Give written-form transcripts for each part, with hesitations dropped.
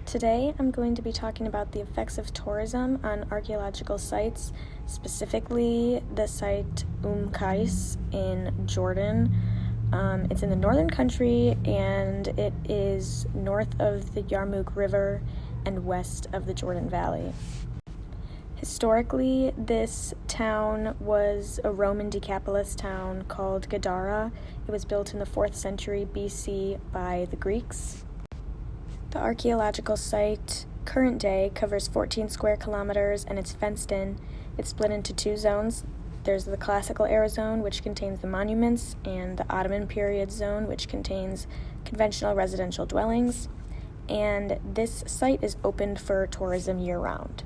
Today I'm going to be talking about the effects of tourism on archaeological sites, specifically the site Qais in Jordan. It's in the northern country and it is north of the Yarmouk River and west of the Jordan Valley. Historically, this town was a Roman Decapolis town called Gadara. It was built in the 4th century BC by the Greeks. The archaeological site, current day, covers 14 square kilometers and it's fenced in. It's split into two zones. There's the Classical Era zone, which contains the monuments, and the Ottoman period zone, which contains conventional residential dwellings. And this site is opened for tourism year-round.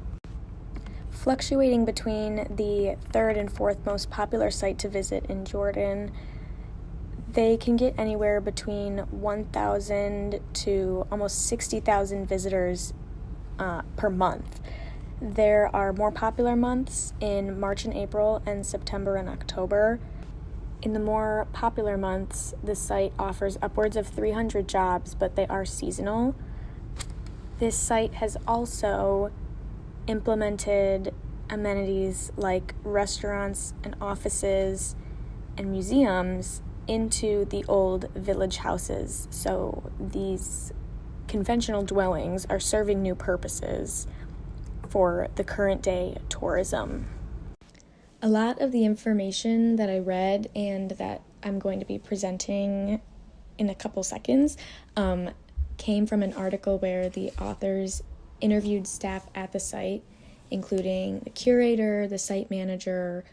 Fluctuating between the third and fourth most popular site to visit in Jordan, they can get anywhere between 1,000 to almost 60,000 visitors per month. There are more popular months in March and April and September and October. In the more popular months, the site offers upwards of 300 jobs, but they are seasonal. This site has also implemented amenities like restaurants and offices and museums into the old village houses. So these conventional dwellings are serving new purposes for the current day tourism. A lot of the information that I read and that I'm going to be presenting in a couple seconds came from an article where the authors interviewed staff at the site, including the curator, the site manager,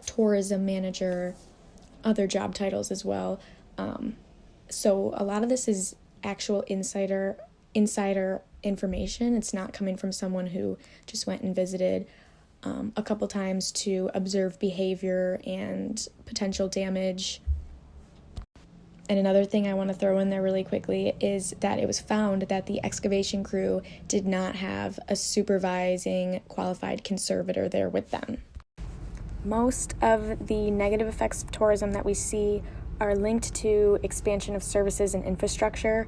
tourism manager, other job titles as well. So a lot of this is actual insider information. It's not coming from someone who just went and visited a couple times to observe behavior and potential damage. And another thing I want to throw in there really quickly is that it was found that the excavation crew did not have a supervising qualified conservator there with them. Most of the negative effects of tourism that we see are linked to expansion of services and infrastructure,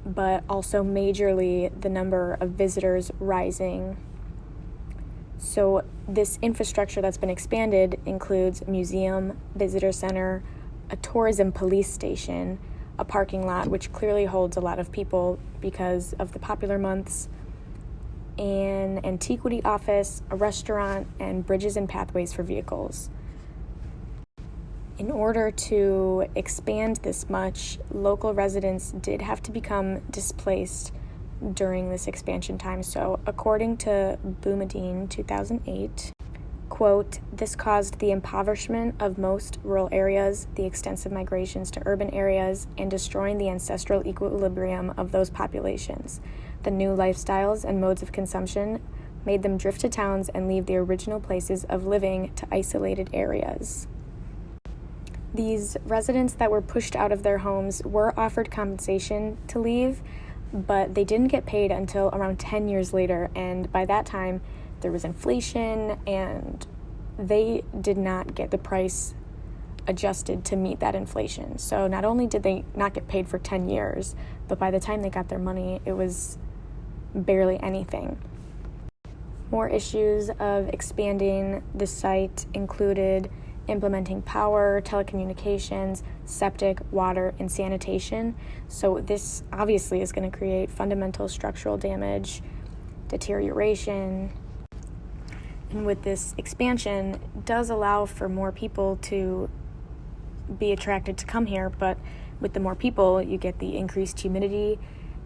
but also majorly the number of visitors rising. So this infrastructure that's been expanded includes a museum, visitor center, a tourism police station, a parking lot, which clearly holds a lot of people because of the popular months, an antiquity office, a restaurant, and bridges and pathways for vehicles. In order to expand this much, local residents did have to become displaced during this expansion time. So according to Boumediene, 2008, quote, "This caused the impoverishment of most rural areas, the extensive migrations to urban areas, and destroying the ancestral equilibrium of those populations. The new lifestyles and modes of consumption made them drift to towns and leave the original places of living to isolated areas." These residents that were pushed out of their homes were offered compensation to leave, but they didn't get paid until around 10 years later, and by that time there was inflation and they did not get the price adjusted to meet that inflation. So not only did they not get paid for 10 years, but by the time they got their money, it was barely anything. More issues of expanding the site included implementing power, telecommunications, septic, water, and sanitation. So this obviously is going to create fundamental structural damage, deterioration. And with this expansion, it does allow for more people to be attracted to come here, but with the more people, you get the increased humidity,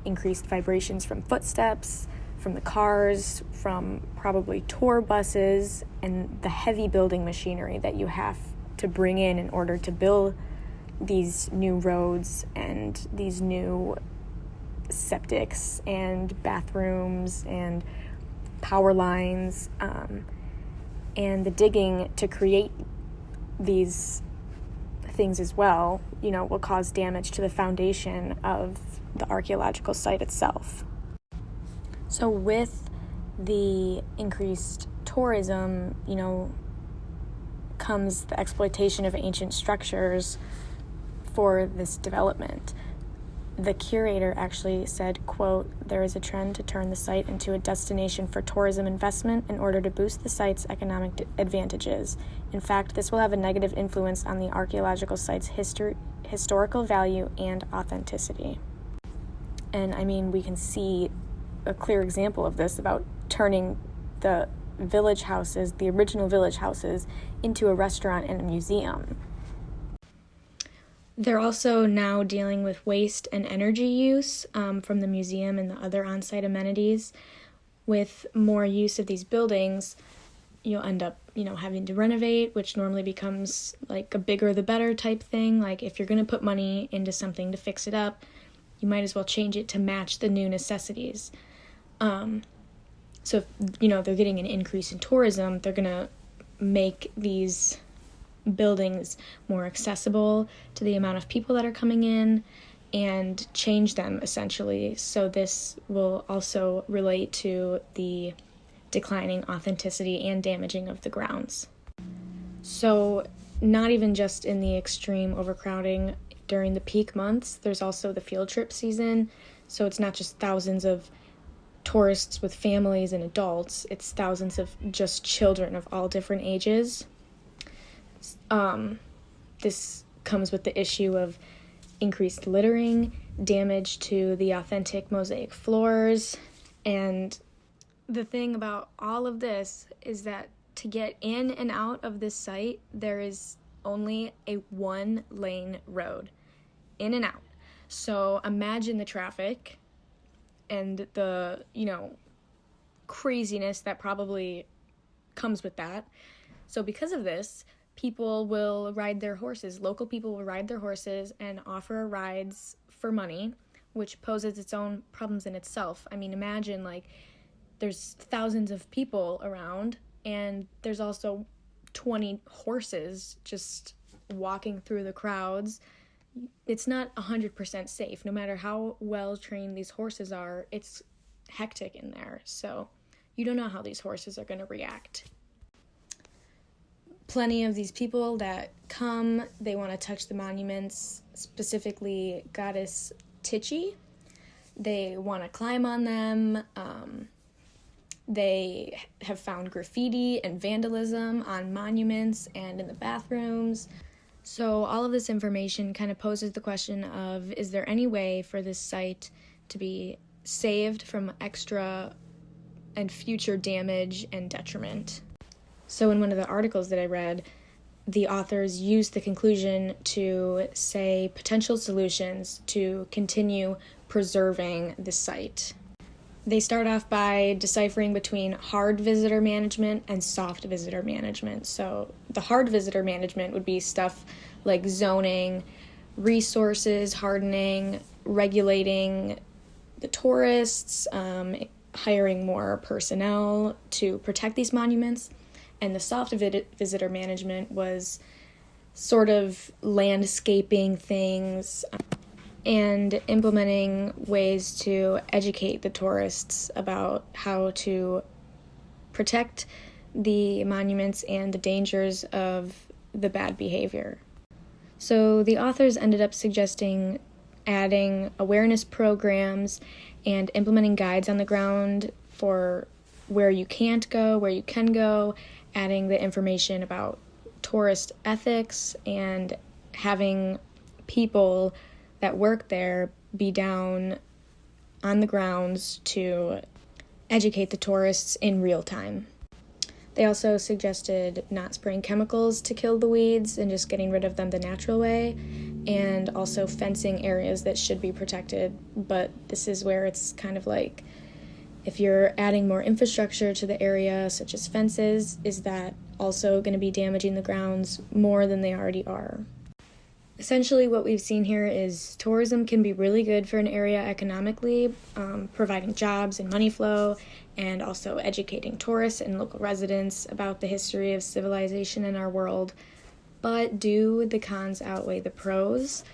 increased vibrations from footsteps, from the cars, from probably tour buses, and the heavy building machinery that you have to bring in order to build these new roads and these new septics and bathrooms and power lines, and the digging to create these things as well, will cause damage to the foundation of the archaeological site itself. So with the increased tourism, comes the exploitation of ancient structures for this development. the curator actually said, quote, "There is a trend to turn the site into a destination for tourism investment in order to boost the site's economic advantages. In fact, this will have a negative influence on the archaeological site's historical value and authenticity." And I mean, we can see a clear example of this about turning the village houses, the original village houses, into a restaurant and a museum. They're also now dealing with waste and energy use from the museum and the other on-site amenities. With more use of these buildings, you'll end up, having to renovate, which normally becomes like a bigger the better type thing. Like if you're going to put money into something to fix it up, you might as well change it to match the new necessities. So if, they're getting an increase in tourism, they're going to make these buildings more accessible to the amount of people that are coming in and change them essentially. So this will also relate to the declining authenticity and damaging of the grounds. So not even just in the extreme overcrowding during the peak months, there's also the field trip season. So it's not just thousands of tourists with families and adults, it's thousands of just children of all different ages. This comes with the issue of increased littering, damage to the authentic mosaic floors, and the thing about all of this is that to get in and out of this site, there is only a 1-lane road, in and out. So imagine the traffic and the, craziness that probably comes with that. So because of this, people will ride their horses. Local people will ride their horses and offer rides for money, which poses its own problems in itself. I mean, imagine there's thousands of people around and there's also 20 horses just walking through the crowds. It's not 100% safe. No matter how well trained these horses are, it's hectic in there. So you don't know how these horses are going to react. Plenty of these people that come, they want to touch the monuments, specifically Goddess Tichi. They want to climb on them. They have found graffiti and vandalism on monuments and in the bathrooms. So all of this information kind of poses the question of, is there any way for this site to be saved from extra and future damage and detriment? So in one of the articles that I read, the authors used the conclusion to say potential solutions to continue preserving the site. They start off by deciphering between hard visitor management and soft visitor management. So the hard visitor management would be stuff like zoning, resources hardening, regulating the tourists, hiring more personnel to protect these monuments. And the soft visitor management was sort of landscaping things and implementing ways to educate the tourists about how to protect the monuments and the dangers of the bad behavior. So the authors ended up suggesting adding awareness programs and implementing guides on the ground for where you can't go, where you can go, adding the information about tourist ethics and having people that work there be down on the grounds to educate the tourists in real time. They also suggested not spraying chemicals to kill the weeds and just getting rid of them the natural way, and also fencing areas that should be protected. But this is where it's kind of like, if you're adding more infrastructure to the area, such as fences, is that also going to be damaging the grounds more than they already are? Essentially, what we've seen here is tourism can be really good for an area economically, providing jobs and money flow, and also educating tourists and local residents about the history of civilization in our world. But do the cons outweigh the pros?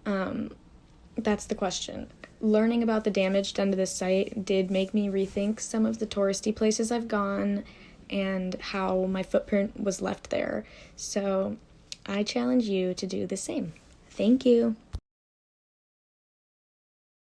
That's the question. Learning about the damage done to this site did make me rethink some of the touristy places I've gone and how my footprint was left there. So I challenge you to do the same. Thank you.